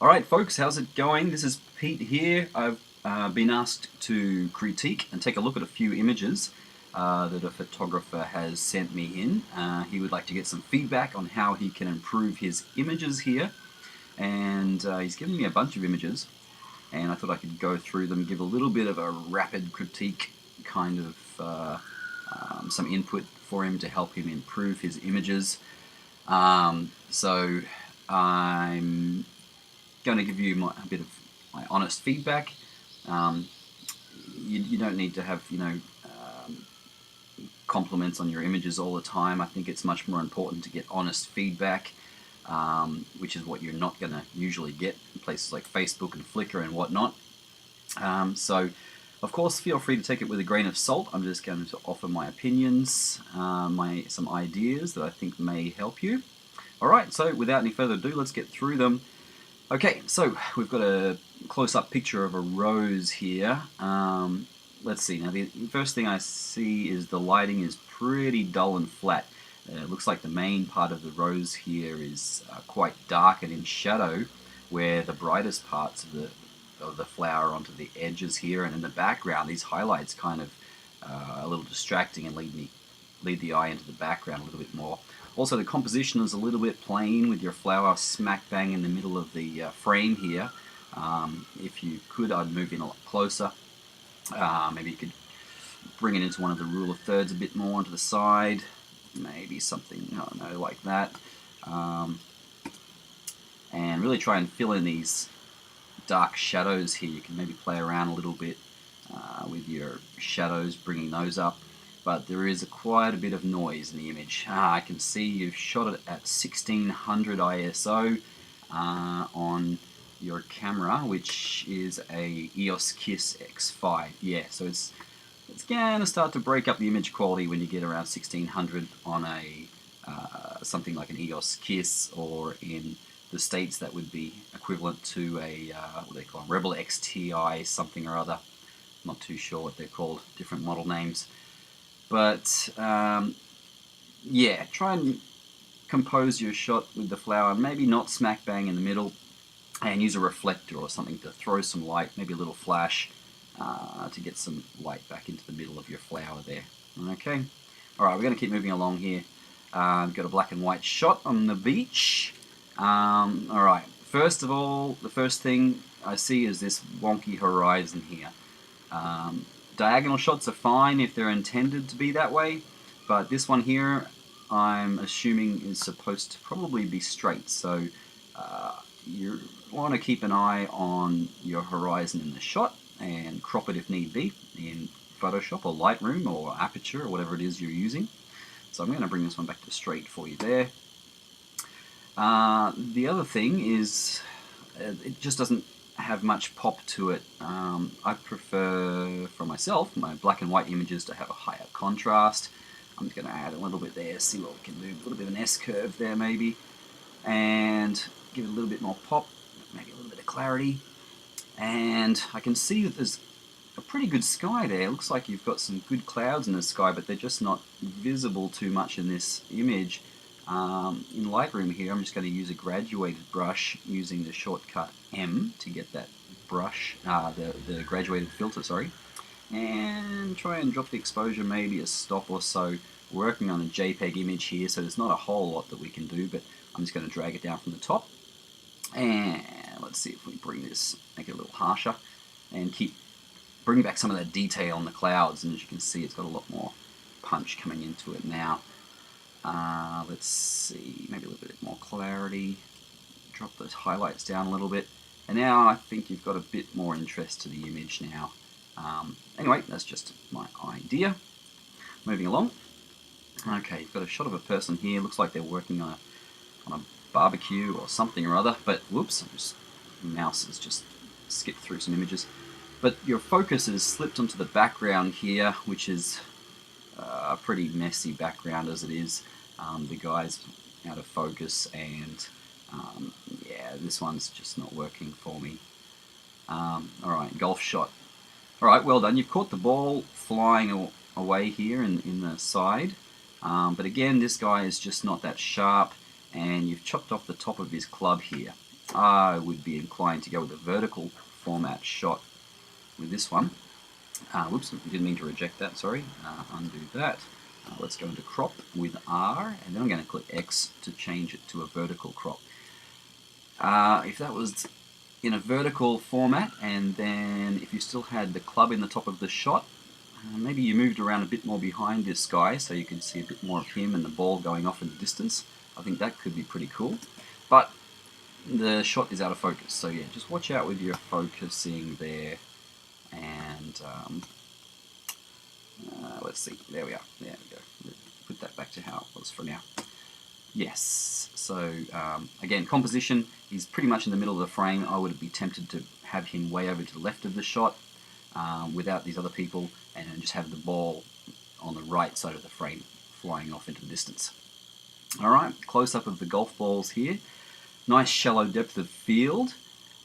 Alright folks, how's it going? This is Pete here. I've been asked to critique and take a look at a few images that a photographer has sent me in. He would like to get some feedback on how he can improve his images here, and he's given me a bunch of images, and I thought I could go through them, give a little bit of a rapid critique, kind of some input for him to help him improve his images. So I'm going to give you a bit of my honest feedback. You don't need to have compliments on your images all the time. I think it's much more important to get honest feedback, which is what you're not going to usually get in places like Facebook and Flickr and whatnot. So of course feel free to take it with a grain of salt. I'm just going to offer my opinions, some ideas that I think may help you. Alright, so without any further ado, let's get through them. Okay, so we've got a close-up picture of a rose here. Let's see, now the first thing I see is the lighting is pretty dull and flat. It looks like the main part of the rose here is quite dark and in shadow, where the brightest parts of the flower onto the edges here, and in the background these highlights kind of a little distracting and lead the eye into the background a little bit more. Also, the composition is a little bit plain with your flower smack bang in the middle of the frame here. If you could, I'd move in a lot closer. Maybe you could bring it into one of the rule of thirds a bit more onto the side. Maybe something, I don't know, like that. And really try and fill in these dark shadows here. You can maybe play around a little bit with your shadows, bringing those up. But there is quite a bit of noise in the image. I can see you've shot it at 1600 ISO on your camera, which is a EOS Kiss X5. Yeah, so it's going to start to break up the image quality when you get around 1600 on a something like an EOS Kiss, or in the States that would be equivalent to a what they call them, Rebel XTI something or other. I'm not too sure what they're called, different model names. But yeah, try and compose your shot with the flower, maybe not smack bang in the middle, and use a reflector or something to throw some light, maybe a little flash, to get some light back into the middle of your flower there. Okay, alright, we're going to keep moving along here. We've got a black and white shot on the beach. Alright, first of all, the first thing I see is this wonky horizon here. Diagonal shots are fine if they're intended to be that way, but this one here I'm assuming is supposed to probably be straight, so you want to keep an eye on your horizon in the shot and crop it if need be in Photoshop or Lightroom or Aperture or whatever it is you're using. So I'm going to bring this one back to straight for you there. The other thing is it just doesn't have much pop to it. I prefer, for myself, my black and white images to have a higher contrast. I'm just going to add a little bit there, see what we can do, a little bit of an S-curve there maybe, and give it a little bit more pop, maybe a little bit of clarity. And I can see that there's a pretty good sky there. It looks like you've got some good clouds in the sky, but they're just not visible too much in this image. In Lightroom here, I'm just going to use a graduated brush using the shortcut M to get that brush, the graduated filter, sorry, and try and drop the exposure maybe a stop or so. Working on a JPEG image here, so there's not a whole lot that we can do, but I'm just going to drag it down from the top. And let's see if we bring this, make it a little harsher, and bring back some of that detail on the clouds. And as you can see, it's got a lot more punch coming into it now. Let's see, maybe a little bit more clarity, drop those highlights down a little bit, and now I think you've got a bit more interest to the image now. Anyway, that's just my idea. Moving along. Okay, you've got a shot of a person here, looks like they're working on a barbecue or something or other, but whoops, mouse has just skipped through some images. But your focus is slipped onto the background here, which is a pretty messy background as it is. The guy's out of focus, and yeah, this one's just not working for me. Alright, golf shot. Alright, well done. You've caught the ball flying away here in the side, but again, this guy is just not that sharp, and you've chopped off the top of his club here. I would be inclined to go with a vertical format shot with this one. Whoops, didn't mean to reject that, sorry. Undo that. Let's go into crop with R, and then I'm going to click X to change it to a vertical crop. If that was in a vertical format, and then if you still had the club in the top of the shot, maybe you moved around a bit more behind this guy so you can see a bit more of him and the ball going off in the distance. I think that could be pretty cool. But the shot is out of focus, so yeah, just watch out with your focusing there. And let's see, there we are, there we go. Put that back to how it was for now. Yes, so again, composition is pretty much in the middle of the frame. I would be tempted to have him way over to the left of the shot without these other people, and just have the ball on the right side of the frame flying off into the distance. Alright, close-up of the golf balls here. Nice shallow depth of field,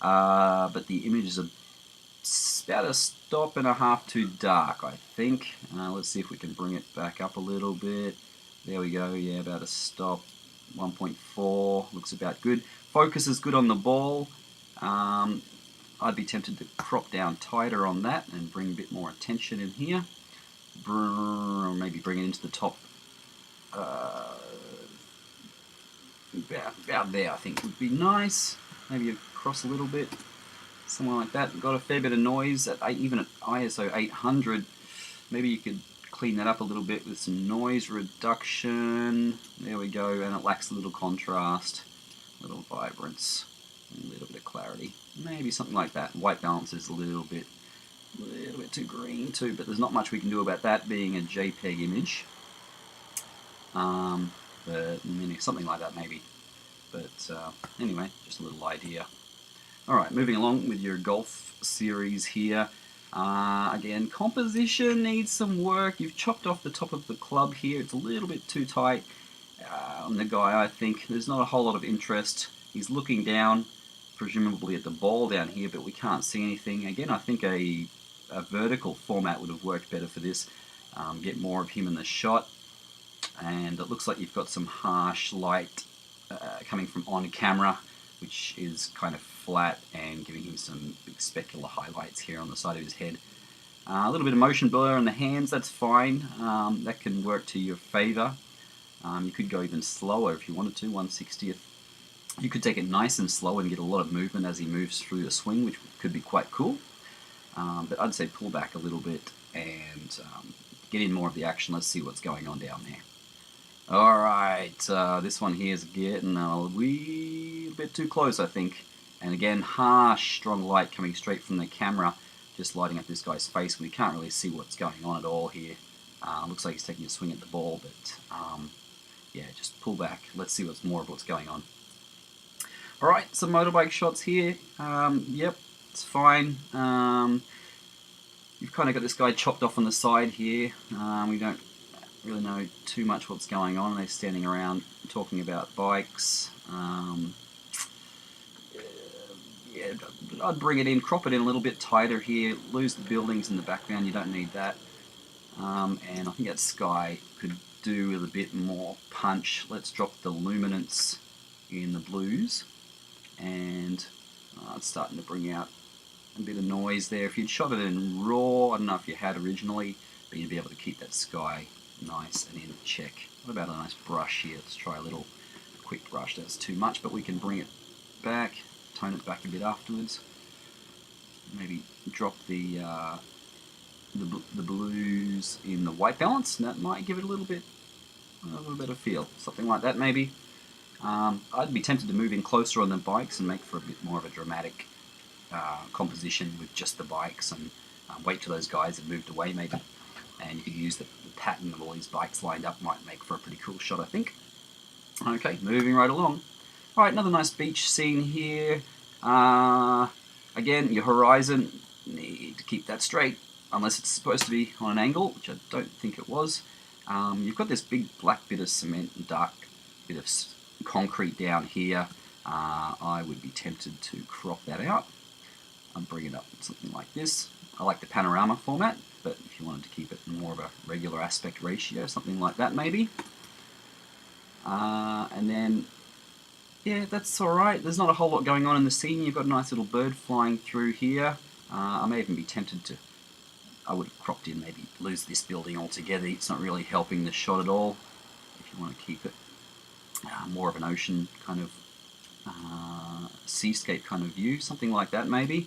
but the image is about a stop and a half too dark, I think. Let's see if we can bring it back up a little bit. There we go, yeah, about a stop. 1.4, looks about good. Focus is good on the ball. I'd be tempted to crop down tighter on that and bring a bit more attention in here. Or maybe bring it into the top. About there, I think would be nice. Maybe across a little bit, something like that. Got a fair bit of noise at even at ISO 800. Maybe you could clean that up a little bit with some noise reduction. There we go, and it lacks a little contrast, a little vibrance, and a little bit of clarity. Maybe something like that. White balance is a little bit too green too, but there's not much we can do about that being a JPEG image. But something like that maybe. But anyway, just a little idea. Alright, moving along with your golf series here. Again, composition needs some work. You've chopped off the top of the club here. It's a little bit too tight on the guy, I think. There's not a whole lot of interest. He's looking down, presumably at the ball down here, but we can't see anything. Again, I think a vertical format would have worked better for this. Get more of him in the shot. And it looks like you've got some harsh light coming from on camera, which is kind of flat and giving him some big specular highlights here on the side of his head. A little bit of motion blur on the hands, that's fine. That can work to your favour. You could go even slower if you wanted to, 1/60th. You could take it nice and slow and get a lot of movement as he moves through the swing, which could be quite cool. But I'd say pull back a little bit and get in more of the action. Let's see what's going on down there. Alright, this one here is getting a wee bit too close, I think. And again, harsh, strong light coming straight from the camera, just lighting up this guy's face. We can't really see what's going on at all here. Looks like he's taking a swing at the ball, but yeah, just pull back. Let's see more of what's going on. Alright, some motorbike shots here. Yep, it's fine. You've kind of got this guy chopped off on the side here. We don't really know too much what's going on. They're standing around talking about bikes. Yeah, I'd bring it in, crop it in a little bit tighter here, lose the buildings in the background, you don't need that. And I think that sky could do with a bit more punch. Let's drop the luminance in the blues, and it's starting to bring out a bit of noise there. If you'd shot it in raw, I don't know if you had originally, but you'd be able to keep that sky nice and in check. What about a nice brush here? Let's try a little quick brush. That's too much, but we can bring it back, tone it back a bit afterwards. Maybe drop the blues in the white balance, and that might give it a little bit of feel. Something like that maybe. I'd be tempted to move in closer on the bikes and make for a bit more of a dramatic composition with just the bikes, and wait till those guys have moved away maybe. And you could use the pattern of all these bikes lined up, might make for a pretty cool shot, I think. Okay, moving right along. Alright, another nice beach scene here. Again, your horizon, need to keep that straight, unless it's supposed to be on an angle, which I don't think it was. You've got this big black bit of cement and dark bit of concrete down here. I would be tempted to crop that out and bring it up something like this. I like the panorama format, but if you wanted to keep it more of a regular aspect ratio, something like that maybe. And then Yeah, that's alright. There's not a whole lot going on in the scene. You've got a nice little bird flying through here. I may even be tempted to... I would have cropped in, maybe lose this building altogether. It's not really helping the shot at all. If you want to keep it more of an ocean kind of seascape kind of view, something like that maybe.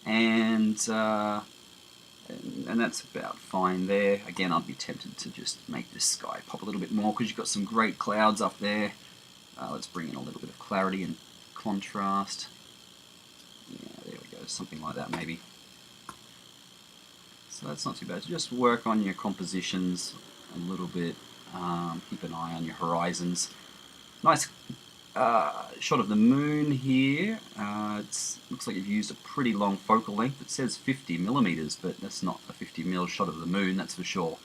And that's about fine there. Again, I'd be tempted to just make this sky pop a little bit more because you've got some great clouds up there. Let's bring in a little bit of clarity and contrast. Yeah, there we go, something like that maybe. So that's not too bad. So just work on your compositions a little bit. Keep an eye on your horizons. Nice shot of the moon here. It looks like you've used a pretty long focal length. It says 50 millimeters, but that's not a 50 mil shot of the moon, that's for sure.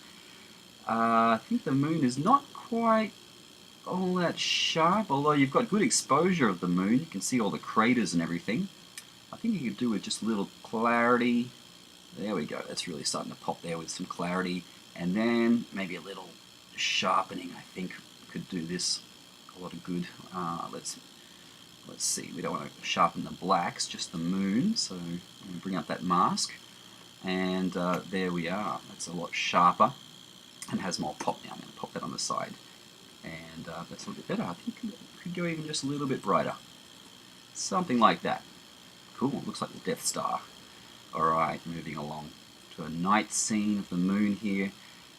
I think the moon is not quite all that sharp, although you've got good exposure of the moon. You can see all the craters and everything. I think you could do with just a little clarity. There we go. That's really starting to pop there with some clarity. And then maybe a little sharpening, I think, could do this a lot of good. Let's see. We don't want to sharpen the blacks, just the moon. So I'm going to bring up that mask. And there we are. That's a lot sharper and has more pop now. I'm going to pop that on the side. And that's a little bit better. I think it could go even just a little bit brighter. Something like that. Cool. Looks like the Death Star. Alright, moving along to a night scene of the moon here.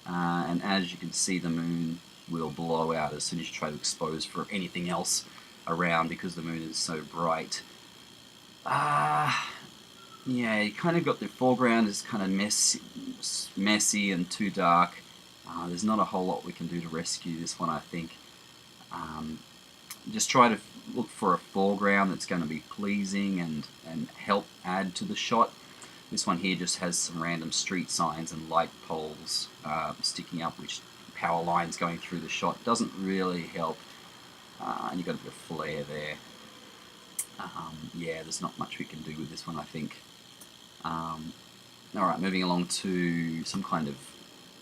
And as you can see, the moon will blow out as soon as you try to expose for anything else around because the moon is so bright. Yeah, you kind of got the foreground is kind of messy and too dark. There's not a whole lot we can do to rescue this one, I think. Just try to look for a foreground that's going to be pleasing and help add to the shot. This one here just has some random street signs and light poles sticking up, which power lines going through the shot. Doesn't really help. And you've got a bit of flare there. Yeah, there's not much we can do with this one, I think. Alright, moving along to some kind of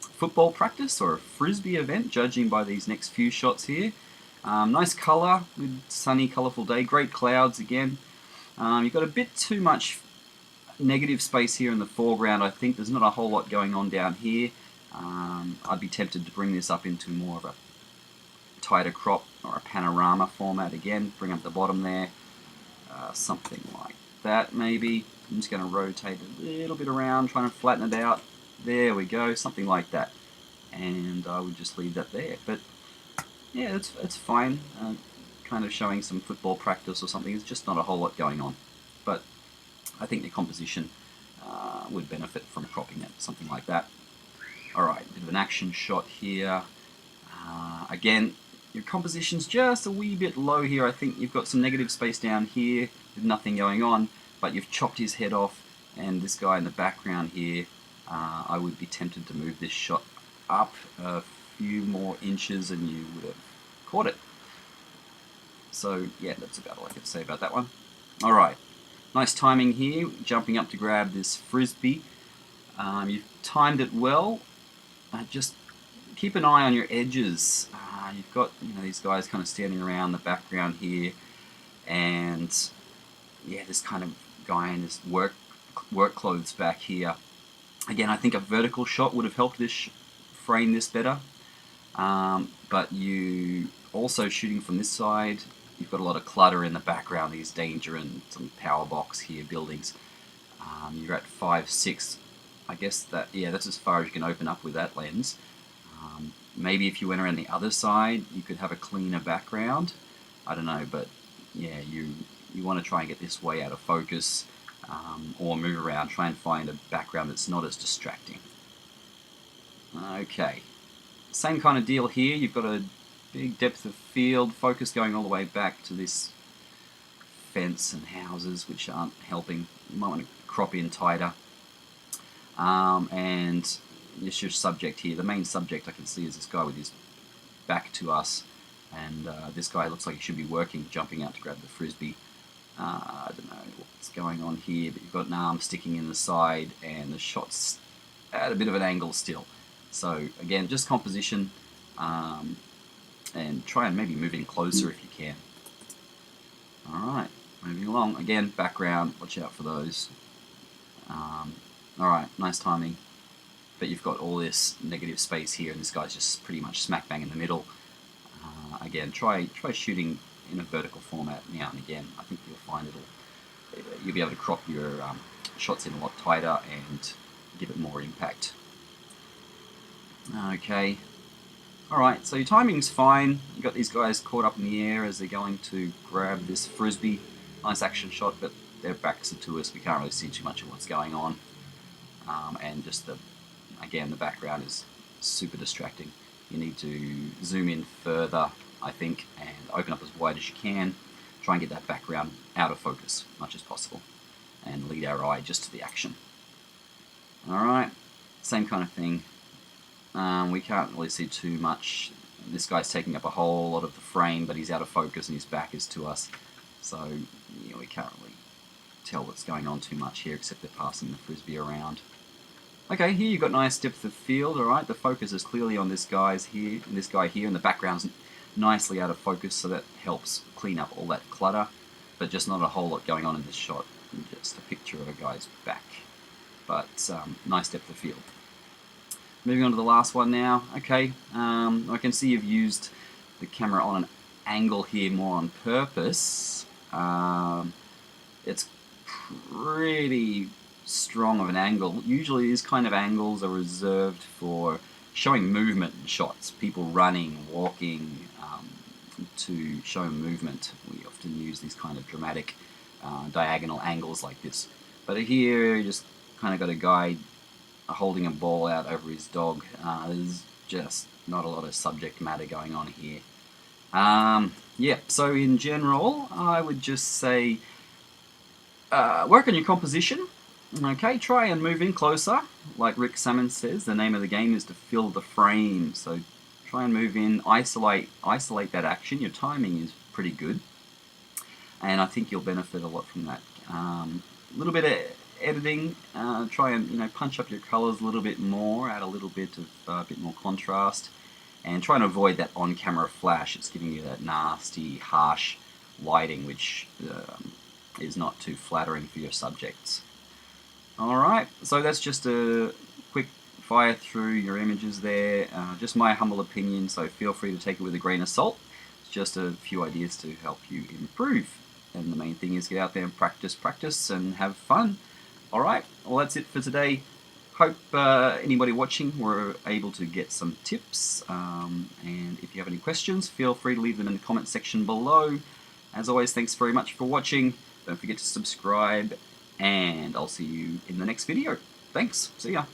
football practice or a Frisbee event, judging by these next few shots here. Nice colour, good sunny, colourful day. Great clouds again. You've got a bit too much negative space here in the foreground, I think. There's not a whole lot going on down here. I'd be tempted to bring this up into more of a tighter crop or a panorama format again. Bring up the bottom there. Something like that maybe. I'm just going to rotate a little bit around, trying to flatten it out. There we go, something like that. And I would just leave that there. But yeah, it's fine. Kind of showing some football practice or something. There's just not a whole lot going on. But I think the composition would benefit from cropping it, something like that. Alright, a bit of an action shot here. Again, your composition's just a wee bit low here. I think you've got some negative space down here with nothing going on, but you've chopped his head off, and this guy in the background here, I would be tempted to move this shot up a few more inches and you would have caught it. So yeah, that's about all I can say about that one. Alright, nice timing here, jumping up to grab this Frisbee. You've timed it well. Just keep an eye on your edges. You've got these guys kind of standing around the background here, and yeah, this kind of guy in his work clothes back here. Again, I think a vertical shot would have helped this frame this better. But you also shooting from this side, you've got a lot of clutter in the background. There's danger and some power box here, buildings. You're at 5.6. I guess that's as far as you can open up with that lens. Maybe if you went around the other side, you could have a cleaner background. I don't know, but yeah, you want to try and get this way out of focus, or move around, try and find a background that's not as distracting. Okay, same kind of deal here. You've got a big depth of field, focus going all the way back to this fence and houses, which aren't helping. You might want to crop in tighter. And this your subject here. The main subject I can see is this guy with his back to us, and this guy looks like he should be working, jumping out to grab the Frisbee. I don't know what's going on here, but you've got an arm sticking in the side, and the shot's at a bit of an angle still. So again, just composition, and try and maybe move in closer if you can. Alright, moving along. Again, background, watch out for those. Alright, nice timing. But you've got all this negative space here, and this guy's just pretty much smack bang in the middle. Again, try shooting in a vertical format now and again. I think you'll find you'll be able to crop your shots in a lot tighter and give it more impact. Okay. Alright, so your timing's fine. You've got these guys caught up in the air as they're going to grab this Frisbee. Nice action shot, but their backs are to us. We can't really see too much of what's going on. And just again, the background is super distracting. You need to zoom in further, I think, and open up as wide as you can. Try and get that background out of focus as much as possible, and lead our eye just to the action. Alright, same kind of thing. We can't really see too much. This guy's taking up a whole lot of the frame, but he's out of focus and his back is to us. So we can't really tell what's going on too much here, except they're passing the Frisbee around. Okay, here you've got nice depth of field, alright, the focus is clearly on this guy here, and the background's nicely out of focus, so that helps clean up all that clutter, but just not a whole lot going on in this shot, just a picture of a guy's back. But nice depth of field. Moving on to the last one now. Okay, I can see you've used the camera on an angle here more on purpose. It's pretty strong of an angle. Usually these kind of angles are reserved for showing movement in shots. People running, walking, to show movement. We often use these kind of dramatic diagonal angles like this. But here you just kind of got a guy holding a ball out over his dog. There's just not a lot of subject matter going on here. Yeah, so in general, I would just say work on your composition. Okay, try and move in closer. Like Rick Salmon says, the name of the game is to fill the frame. So try and move in, isolate that action. Your timing is pretty good, and I think you'll benefit a lot from that. A little bit of editing. Try and punch up your colors a little bit more, add a little bit of bit more contrast, and try and avoid that on-camera flash. It's giving you that nasty, harsh lighting, which is not too flattering for your subjects. Alright, so that's just a quick fire through your images there. Just my humble opinion, so feel free to take it with a grain of salt. It's just a few ideas to help you improve. And the main thing is get out there and practice and have fun. Alright, well that's it for today. Hope anybody watching were able to get some tips. And if you have any questions, feel free to leave them in the comment section below. As always, thanks very much for watching. Don't forget to subscribe, and I'll see you in the next video. Thanks. See ya.